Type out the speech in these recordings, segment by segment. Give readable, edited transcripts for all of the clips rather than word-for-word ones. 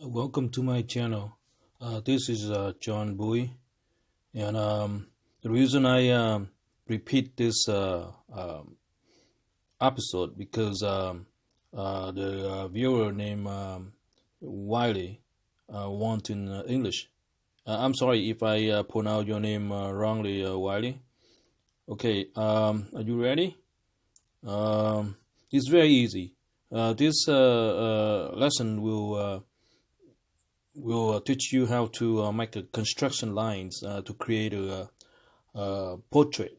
Welcome to my channel. This is John Bui, and the reason I repeat this episode because the viewer named Wiley want in English. I'm sorry if I pronounce your name wrongly, Wiley. Okay, are you ready? It's very easy. This lesson will teach you how to make a construction lines to create a portrait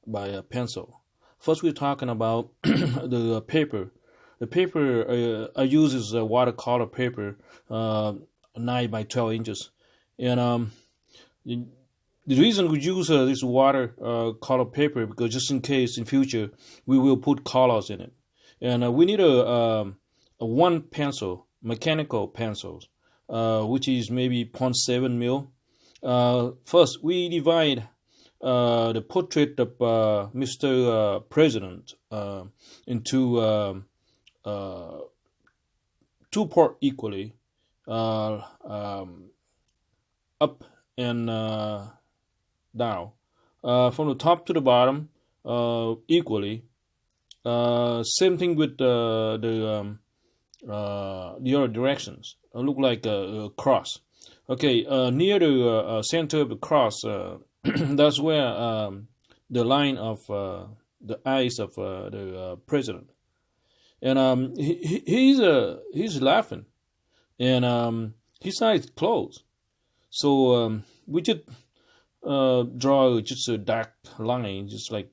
by a pencil. First, we're talking about the paper. The paper I use is watercolor paper, 9 by 12 inches, and the reason we use this watercolor paper because just in case in future we will put colors in it, and we need a one pencil, mechanical pencils, which is maybe 0.7 mil. First, we divide the portrait of Mr. President into two part equally, up and down, from the top to the bottom, equally. Same thing with the other directions. Look like a cross. Okay, near the center of the cross, that's where the line of the eyes of the president, and he's laughing, and his eyes closed. So we just draw just a dark line, just like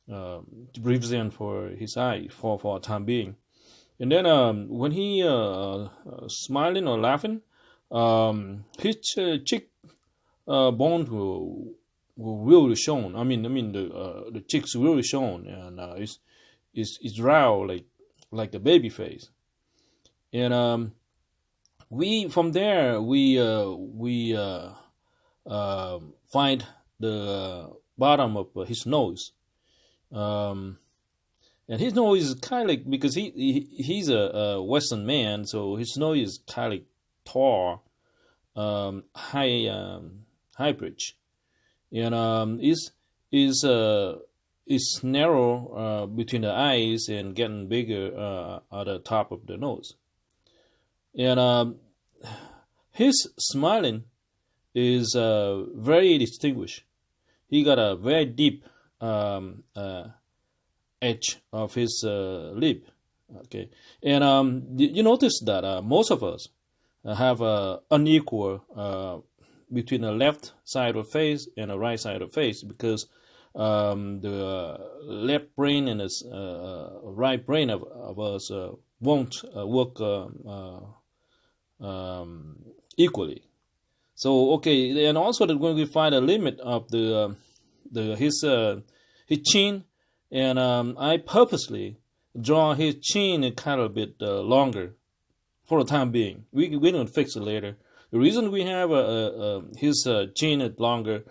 to represent for his eye for a time being. And then when he smiling or laughing, his cheek bone will really shown. I mean the cheeks really shown, and it's round like a baby face. And we from there we find the bottom of his nose. And his nose is kind of like, because he's a Western man, so his nose is kind of like tall, high bridge, and is narrow between the eyes and getting bigger at the top of the nose, and his smiling is very distinguished. He got a very deep edge of his lip. Okay, and you notice that most of us have unequal between the left side of the face and the right side of the face, because the left brain and the right brain of us won't work equally. So okay, and also that when we find a limit of his chin, and I purposely draw his chin kind of a bit longer for the time being. We're going to fix it later. The reason we have his chin longer,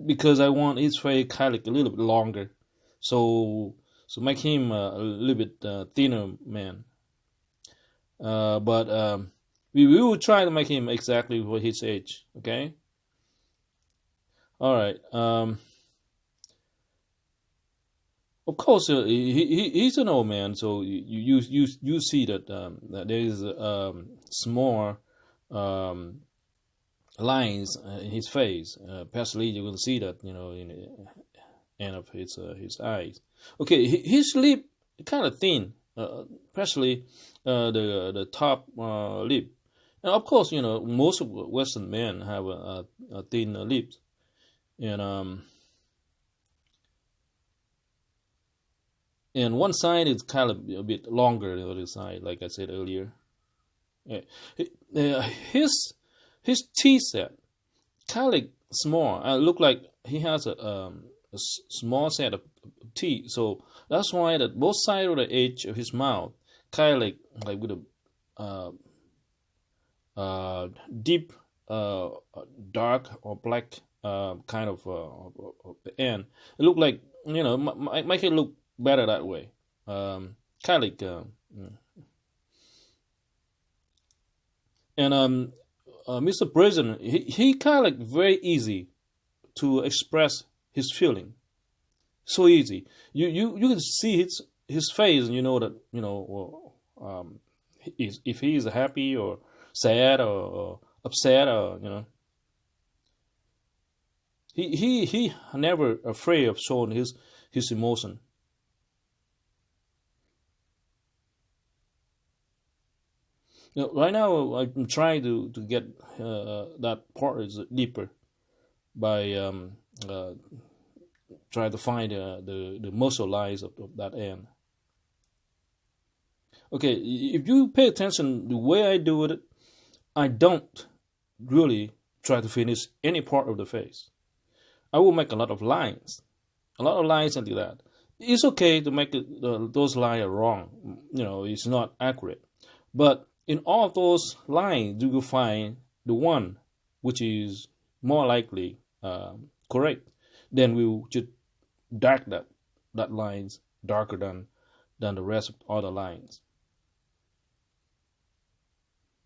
because I want his face kind of a little bit longer, so make him a little bit thinner man. But we will try to make him exactly for his age. Okay. All right. Of course, he's an old man, so you see that there is small lines in his face. Partially, you will see that in the end of his eyes. Okay, his lip kind of thin, especially the top lip. And of course, most of Western men have a thin lips, and and one side is kind of a bit longer than the other side, like I said earlier. His teeth set kind of like small. Look like he has a small set of teeth, so that's why that both sides of the edge of his mouth kind of like with a deep dark or black kind of end. It look like make it look better that way. Kind of like And Mr. President, he kind of like very easy to express his feeling. So easy. You can see his face, and you know that if he is happy or sad or upset, or he never afraid of showing his emotion. Right now, I'm trying to get that part is deeper by try to find the muscle lines of that end. Okay, if you pay attention the way I do it, I don't really try to finish any part of the face. I will make a lot of lines into that. It's okay to make those lines wrong. It's not accurate. But in all of those lines, you will find the one which is more likely correct. Then we will just dark that lines darker than the rest of all the lines.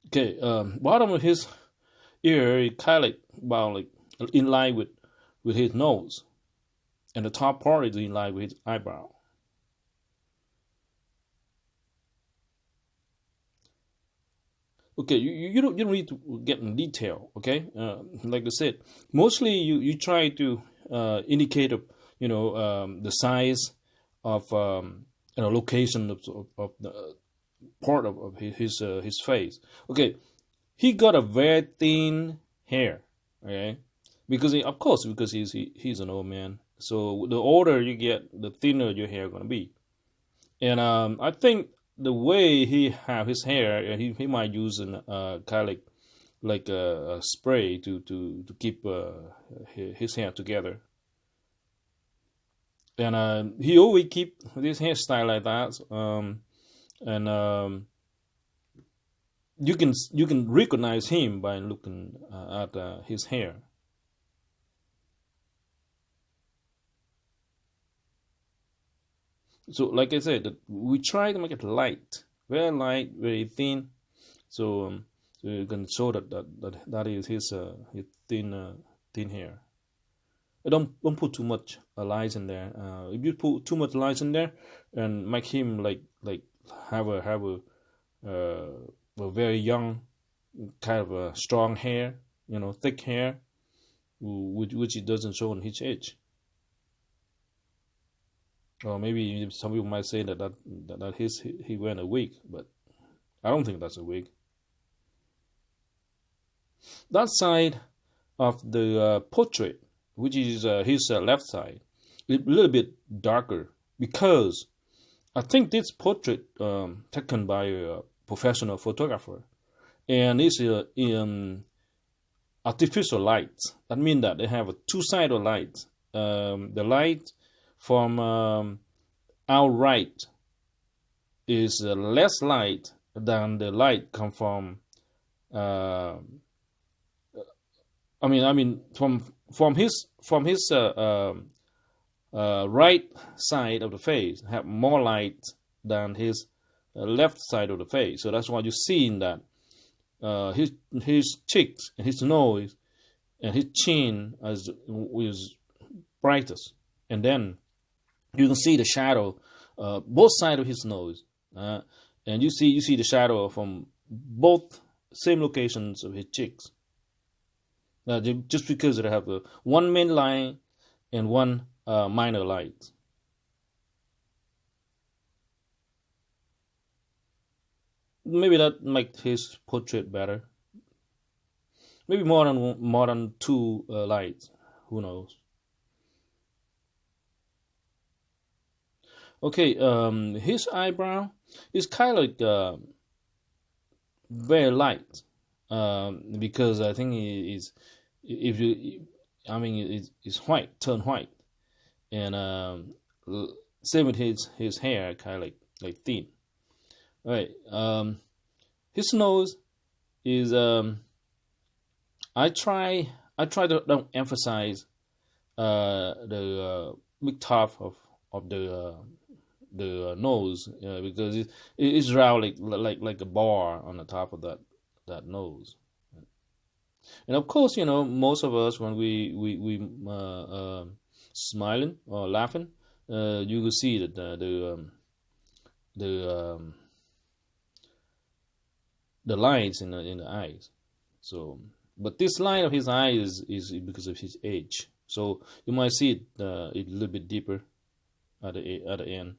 Okay, bottom of his ear is kind of like in line with his nose, and the top part is in line with his eyebrow. Okay, you don't need to get in detail. Okay, like I said, mostly you try to indicate the size of location of the part of his face. Okay, he got a very thin hair. Okay, because he's an old man. So the older you get, the thinner your hair gonna be. And I think the way he have his hair, he might use an kind of like a spray to keep his hair together. And he always keep this hairstyle like that. And you can recognize him by looking at his hair. So, like I said, we try to make it light, very thin, so you can show that is his thin hair. Don't put too much lights in there. If you put too much lights in there and make him like have a very young kind of a strong hair, thick hair, which it doesn't show on his age. Or maybe some people might say that he went a wig, but I don't think that's a wig. That side of the portrait, which is his left side, is a little bit darker because I think this portrait taken by a professional photographer, and it's in artificial light. That means that they have a two-sided light. The light from our right is less light than the light come from. From his right side of the face have more light than his left side of the face. So that's why you see in that his cheeks and his nose and his chin is brightest, and then you can see the shadow both sides of his nose, and you see the shadow from both same locations of his cheeks. Just because they have one main line and one minor light. Maybe that makes his portrait better. Maybe more than two lights. Who knows? Okay, his eyebrow is kind of like very light, because I think it's white, turn white, and same with his hair, kind of like thin. All right, his nose is I try to don't emphasize the big top of the nose, because it's round like a bar on the top of that that nose. And of course, most of us when we smiling or laughing, you will see that the the lines in the eyes. So, but this line of his eye is because of his age. So you might see it a little bit deeper at the end.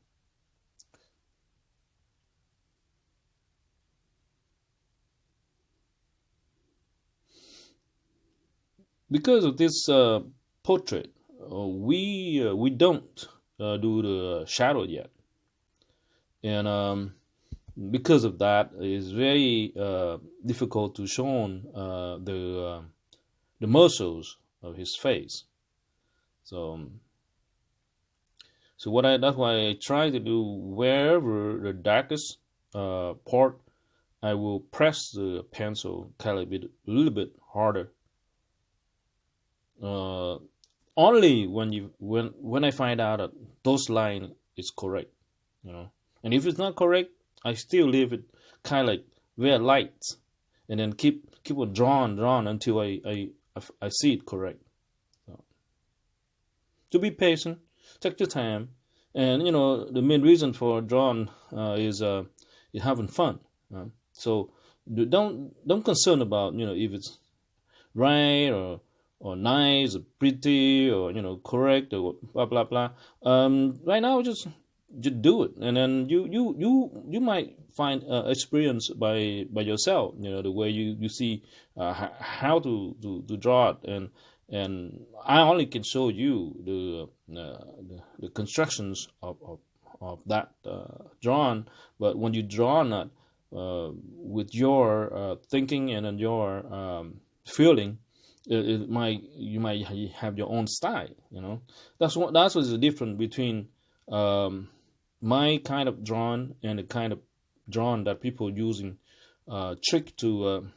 Because of this portrait, we don't do the shadow yet, and because of that, it's very difficult to show the muscles of his face. So that's why I try to do wherever the darkest part, I will press the pencil kind of a little bit harder. Only when I find out that those line is correct, and if it's not correct, I still leave it kind of like very light, and then keep it drawn until I see it correct. So be patient, take your time, and the main reason for drawing is having fun. So don't concern about if it's right or nice or pretty or correct or blah blah blah. Right now, just do it, and then you might find experience by yourself. The way you see how to draw it, and I only can show you the constructions of that drawn. But when you draw that with your thinking and then your feeling, you might have your own style. That's what's the difference between my kind of drawing and the kind of drawing that people using trick to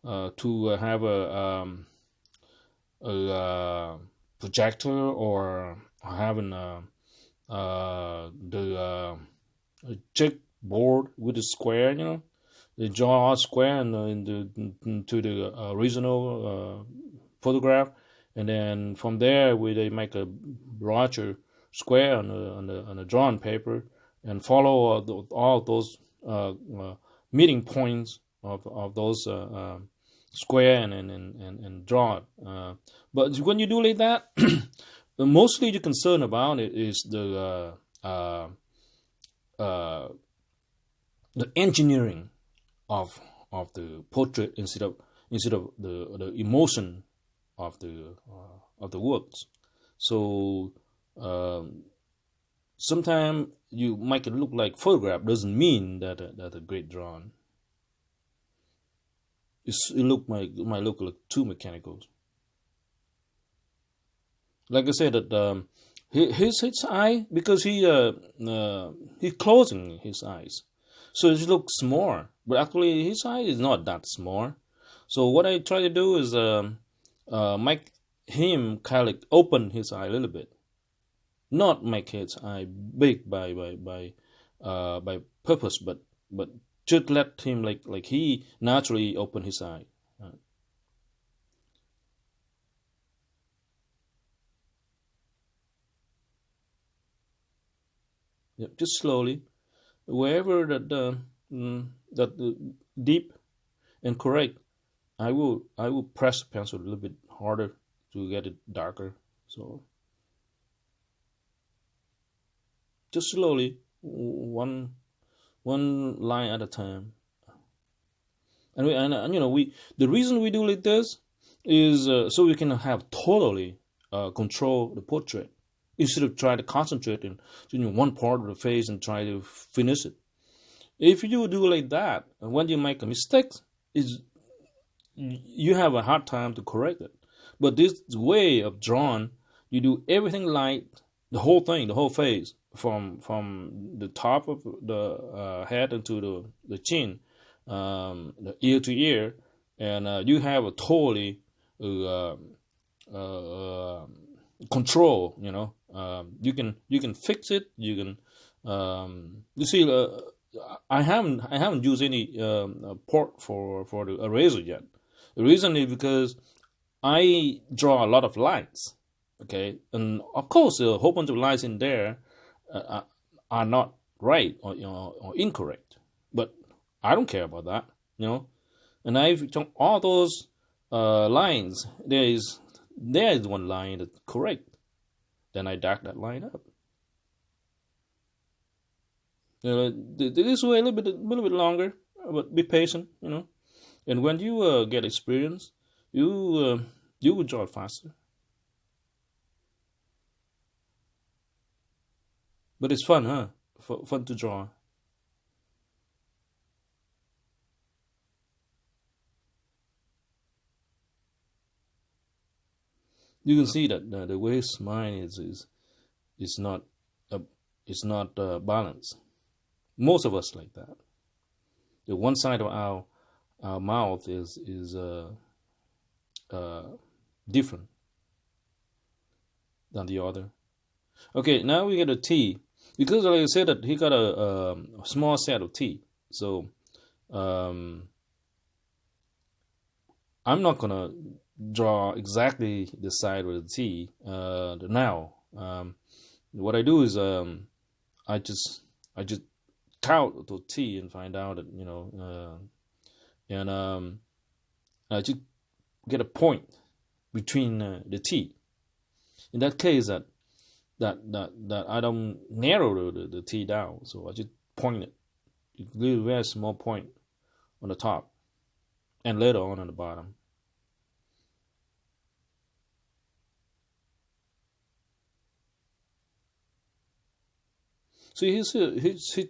have a projector or having the checkboard with a square. They draw a square into the original photograph, and then from there they make a larger square on the drawn paper and follow all those meeting points of those square and draw it. But when you do like that, mostly the concern about it is the engineering of the portrait instead of the emotion of the works. So sometimes you make it look like photograph doesn't mean that a great drawing. It might look like too mechanical. Like I said, that his eye, because he's closing his eyes, so it looks small. But actually, his eye is not that small. So what I try to do is make him kind of like open his eye a little bit, not make his eye big by purpose, but just let him like he naturally open his eye. Yep, just slowly, wherever that deep and correct, I will press the pencil a little bit harder to get it darker. So just slowly, one line at a time. And the reason we do like this is so we can have totally control the portrait instead of trying to concentrate in one part of the face and try to finish it. If you do like that, and when you make a mistake, you have a hard time to correct it. But this way of drawing, you do everything light, the whole thing, the whole face, from the top of the head into the chin, the ear to ear, and you have a totally control. You can fix it. You can you see I haven't used any port for the eraser yet. The reason is because I draw a lot of lines, okay, and of course a whole bunch of lines in there uh, are not right or or incorrect, but I don't care about that, And I've drawn all those lines. There is one line that's correct. Then I dark that line up. This way a little bit longer, but be patient, And when you get experience, you will draw faster. But it's fun, huh? Fun to draw. You can see that the way his mind is not balanced. Most of us like that. The one side of our mouth is different than the other. Okay, now we get a T. Because like I said that he got a small set of T. So I'm not gonna draw exactly the side with the T now. What I do is I just count the T and find out that and I just get a point between the T. In that case, that I don't narrow the T down, so I just point it, a little very small point on the top, and later on the bottom. See, his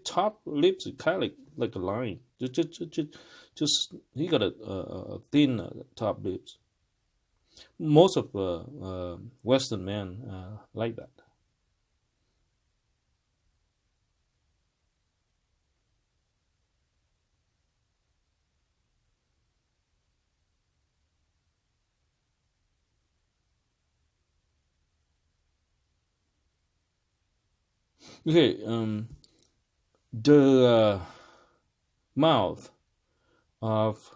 top lips are kind of like a line. Just he got a thin top lips. Most of Western men like that. Okay, the mouth of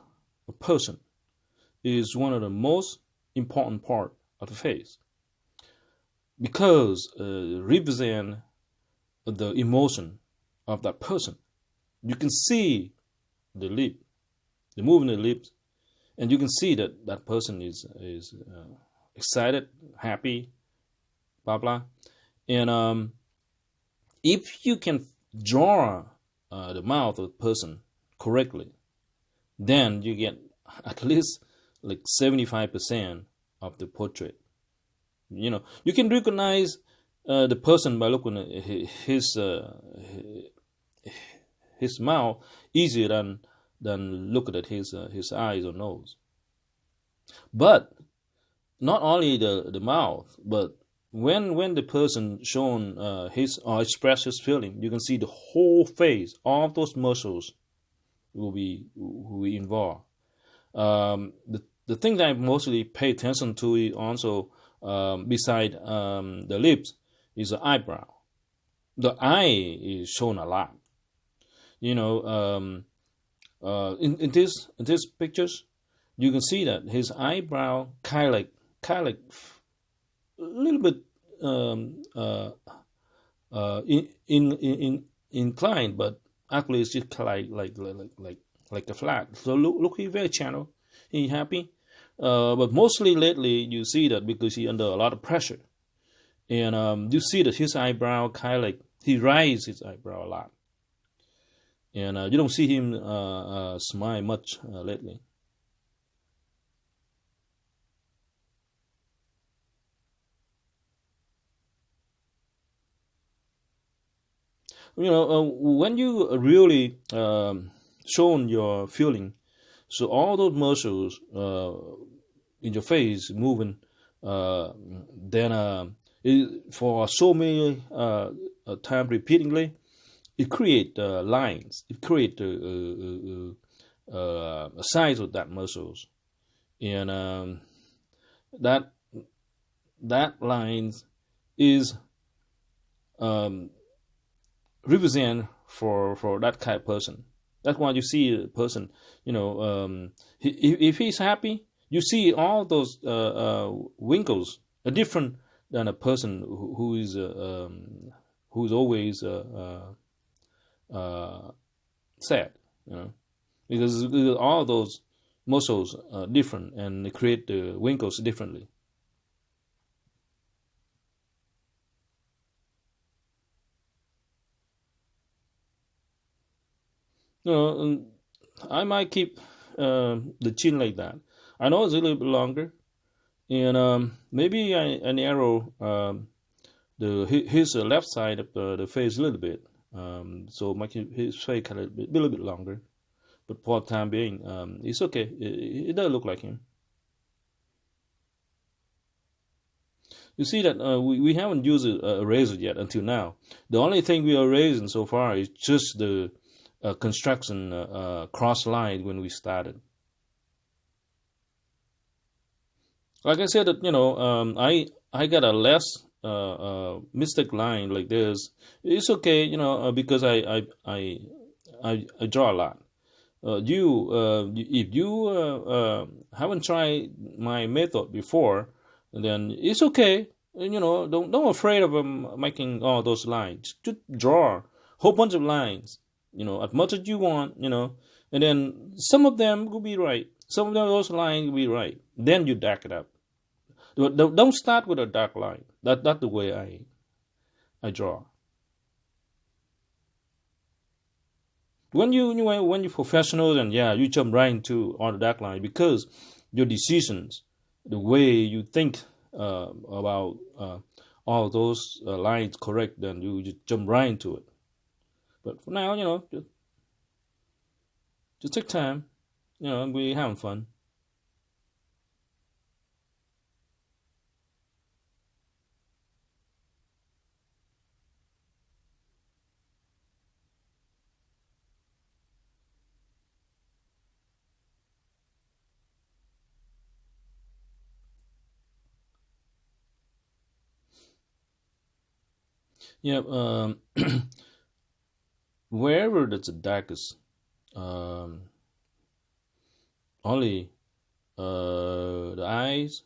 a person is one of the most important part of the face because represent the emotion of that person. You can see the lip, the movement of the lips, and you can see that that person is excited, happy, blah blah, and if you can draw the mouth of a person correctly, then you get at least like 75% of the portrait. You can recognize the person by looking at his mouth easier than looking at his eyes or nose. But not only the mouth, but when the person shown his or express his feeling, you can see the whole face. All of those muscles will be involved. The thing that I mostly pay attention to is also beside the lips is the eyebrow. The eye is shown a lot. In this pictures, you can see that his eyebrow kind of like a little bit inclined, but actually it's just like a flat. So look, he's very channel. He happy, but mostly lately you see that because he under a lot of pressure, and you see that his eyebrow kind of like he raises his eyebrow a lot, and you don't see him smile much lately. When you really shown your feeling, so all those muscles in your face moving, then for so many times repeatedly, it create lines. It create a size of that muscles, and that lines is represent for that kind of person. That's why you see a person, if he's happy, you see all those wrinkles are different than a person who's always sad, because all those muscles are different and they create the wrinkles differently. I might keep the chin like that. I know it's a little bit longer, and maybe I narrow his left side of the face a little bit, so make his face a little bit longer. But for the time being, it's okay. It does look like him. You see that we haven't used a razor yet until now. The only thing we are raising so far is just the construction cross line when we started. Like I said, that I got a less mistake line like this. It's okay, because I draw a lot. If you haven't tried my method before, then it's okay. Don't afraid of making all those lines. Just draw a whole bunch of lines. As much as you want. And then some of them will be right. Some of those lines will be right. Then you dark it up. Don't start with a dark line. That's the way I draw. When you're professional, then yeah, you jump right into on the dark line because your decisions, the way you think about all those lines correct, then you just jump right into it. But for now, just take time. We're having fun. Yeah. Wherever that's the darkest, um, only the eyes,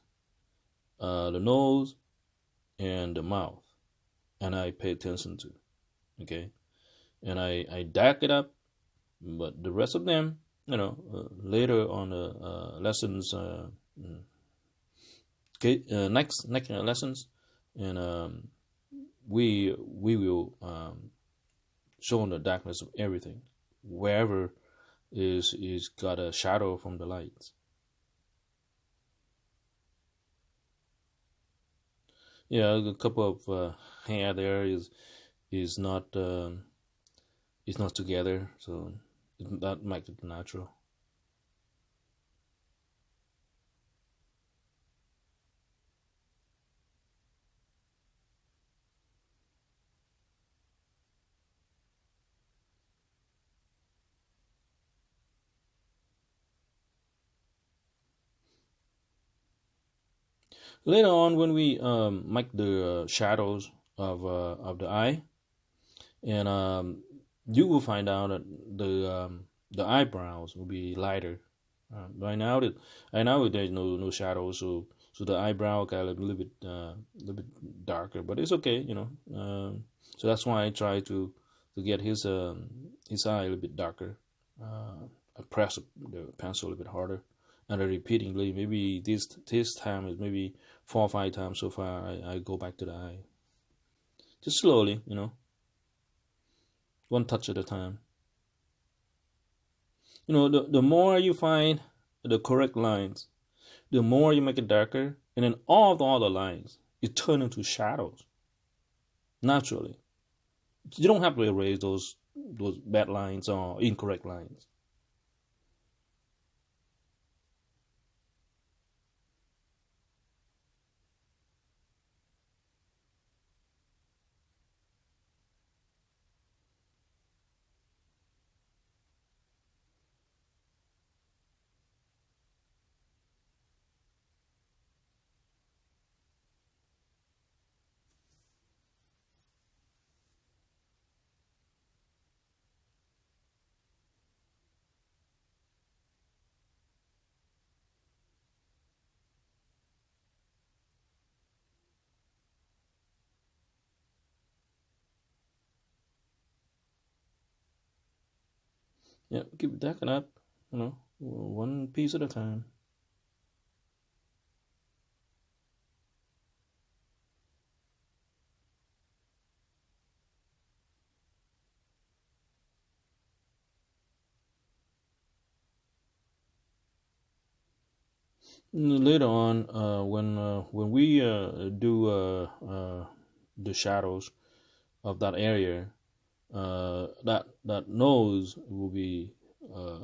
the nose, and the mouth, and I pay attention to. Okay, and I dark it up, but the rest of them, later on the lessons, okay, next lessons, and we will show the darkness of everything, wherever is got a shadow from the lights. Yeah, a couple of hair there is not together, so that makes it natural. Later on, when we make the shadows of the eye, and you will find out that the eyebrows will be lighter. Right now there's no shadows, so the eyebrow got a little bit darker, but it's okay, so that's why I try to get his eye a little bit darker. I press the pencil a little bit harder, and I repeatedly, maybe this time is maybe 4 or 5 times so far. I go back to the eye, just slowly, one touch at a time. The more you find the correct lines, the more you make it darker, and then all the other lines you turn into shadows naturally. You don't have to erase those bad lines or incorrect lines. Yeah, keep darken up, one piece at a time. Later on, when we do the shadows of that area, that nose will be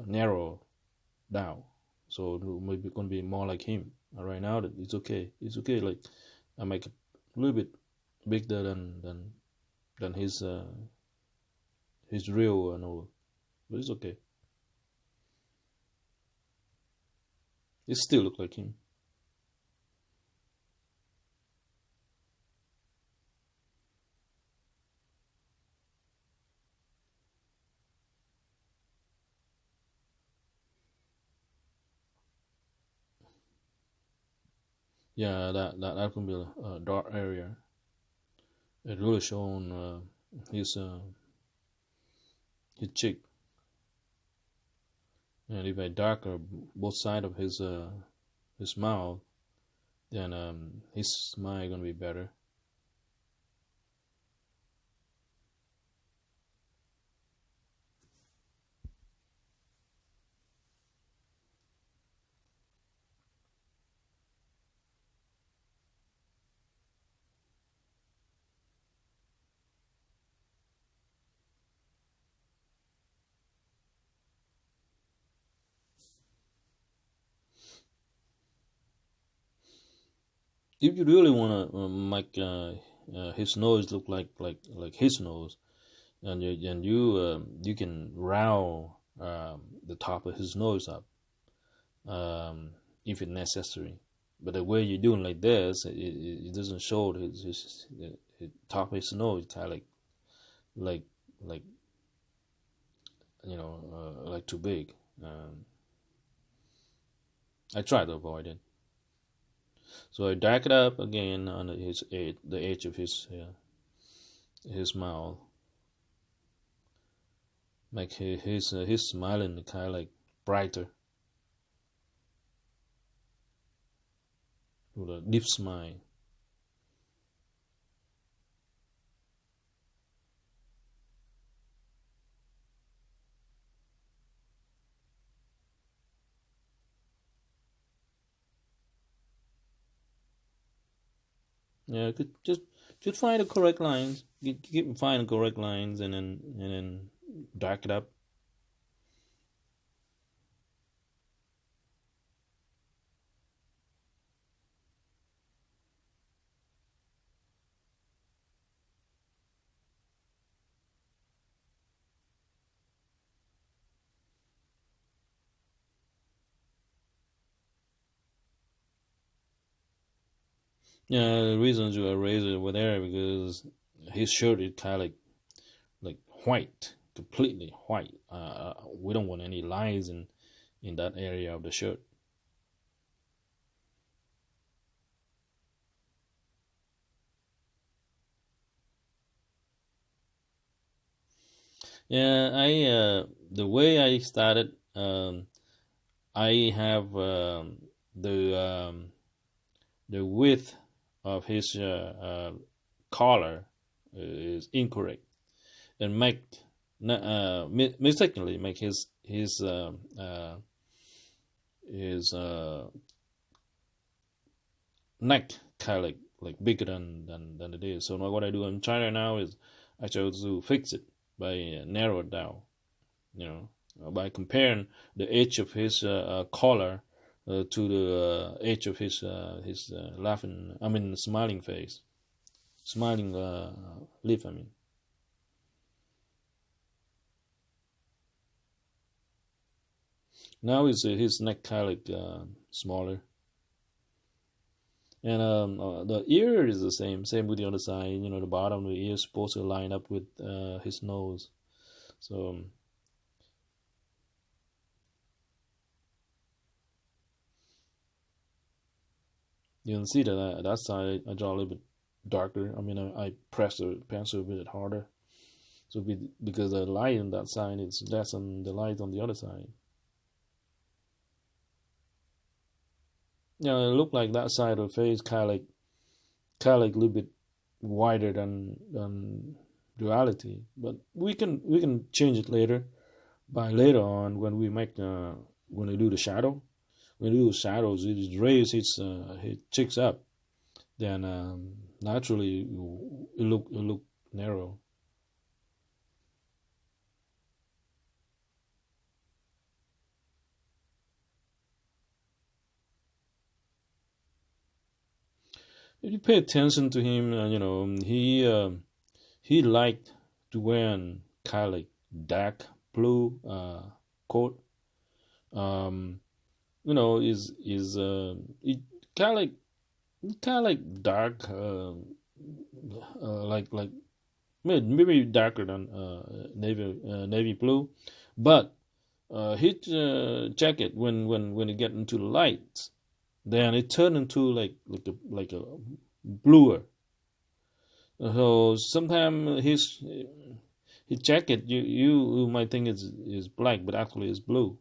narrow down, so it maybe gonna be more like him. Right now, it's okay. It's okay. Like I make it a little bit bigger than his real nose, but it's okay. It still look like him. Yeah, that can be a dark area. It really shown his uh, his cheek, and if I darker both side of his mouth, then his smile gonna be better. If you really wanna make his nose look like his nose, and you can round the top of his nose up, if it's necessary. But the way you're doing like this, it doesn't show his top of his nose kind of like like like too big. I try to avoid it. So I dark it up again on the edge of his mouth, make his smiling kind of like brighter with a deep smile. Yeah, just find the correct lines. Find the correct lines, and then dark it up. Yeah, the reasons you erase it were there because his shirt is kind of like white, completely white. We don't want any lines in that area of the shirt. Yeah, I the way I started, I have the width of his collar is incorrect, and mistakenly make his neck kind of like bigger than it is. So now what I do in China now is I try to fix it by narrow it down. You by comparing the edge of his collar to the edge of his laughing. I mean, smiling face, smiling lip. I mean. Now his neck kind of like smaller, and the ear is the same. Same with the other side. The bottom of the ear is supposed to line up with his nose. So you can see that that side I draw a little bit darker. I mean, I press the pencil a bit harder, So because the light on that side is less than the light on the other side. Yeah, it looked like that side of the face kind of like a little bit wider than reality. But we can change it later by later on when we make when we do the shadow. When we do shadows, it raise his cheeks up. Then naturally it look narrow. If you pay attention to him, he liked to wear kind of like dark blue coat. Um, is it kind of like dark, like maybe darker than navy blue, but his jacket when it get into the light, then it turned into like a bluer. So sometimes his jacket you might think is black, but actually it's blue.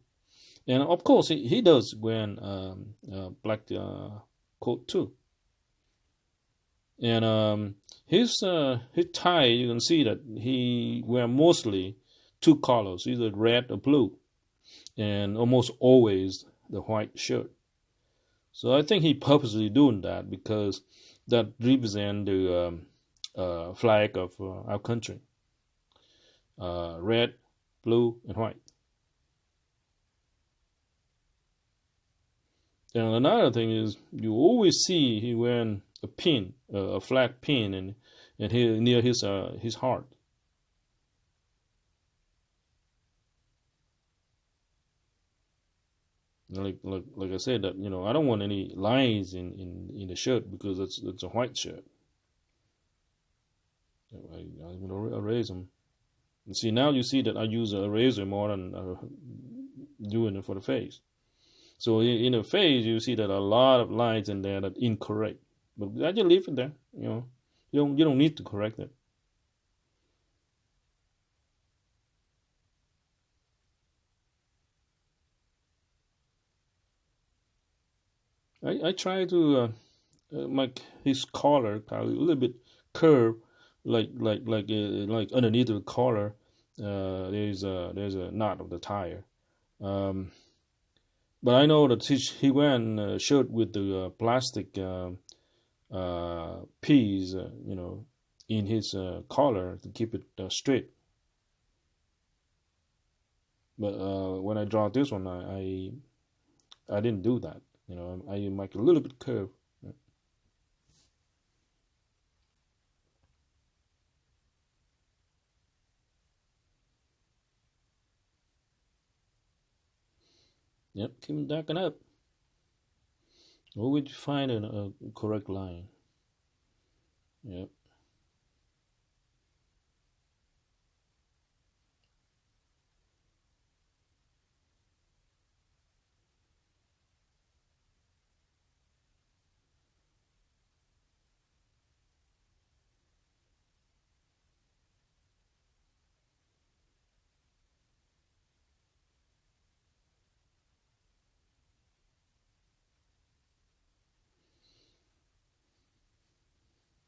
And of course he does wear black coat too. And his tie, you can see that he wear mostly two colors, either red or blue, and almost always the white shirt. So I think he purposely doing that because that represents the flag of our country, red, blue, and white. And another thing is you always see he wearing a pin, a flag pin, and near his heart. Like I said, that I don't want any lines in the shirt because it's a white shirt. I'm gonna erase them. And see, now you see that I use a eraser more than doing it for the face. So in the face, you see that a lot of lines in there that incorrect. But I just leave it there. You don't need to correct it. I try to make his collar a little bit curved, like underneath the collar. There's a knot of the tire. But I know that he wearing a shirt with the plastic piece, in his collar to keep it straight. But when I draw this one, I didn't do that. I make a little bit curve. Yep, keep it darken up. Always find a correct line. Yep.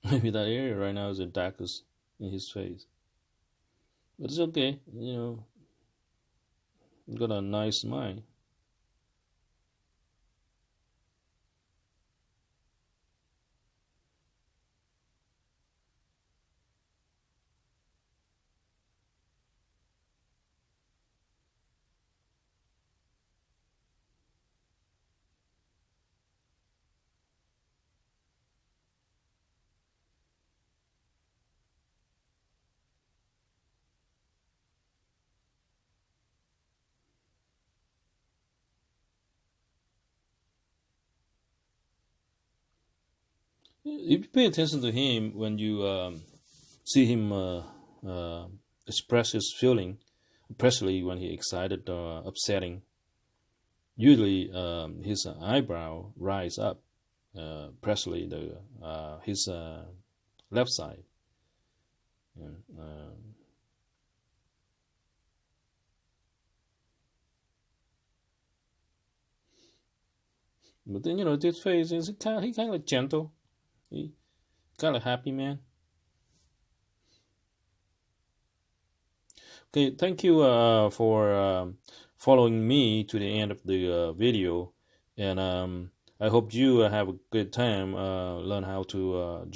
Maybe that area right now is the darkest in his face. But it's okay, got a nice smile. If you pay attention to him when you see him express his feeling, especially when he excited or upsetting, usually his eyebrow rise up, especially his left side. And, But then this face is he kind of gentle. He kind of happy man. Okay, thank you for following me to the end of the video, and I hope you have a good time learn how to draw.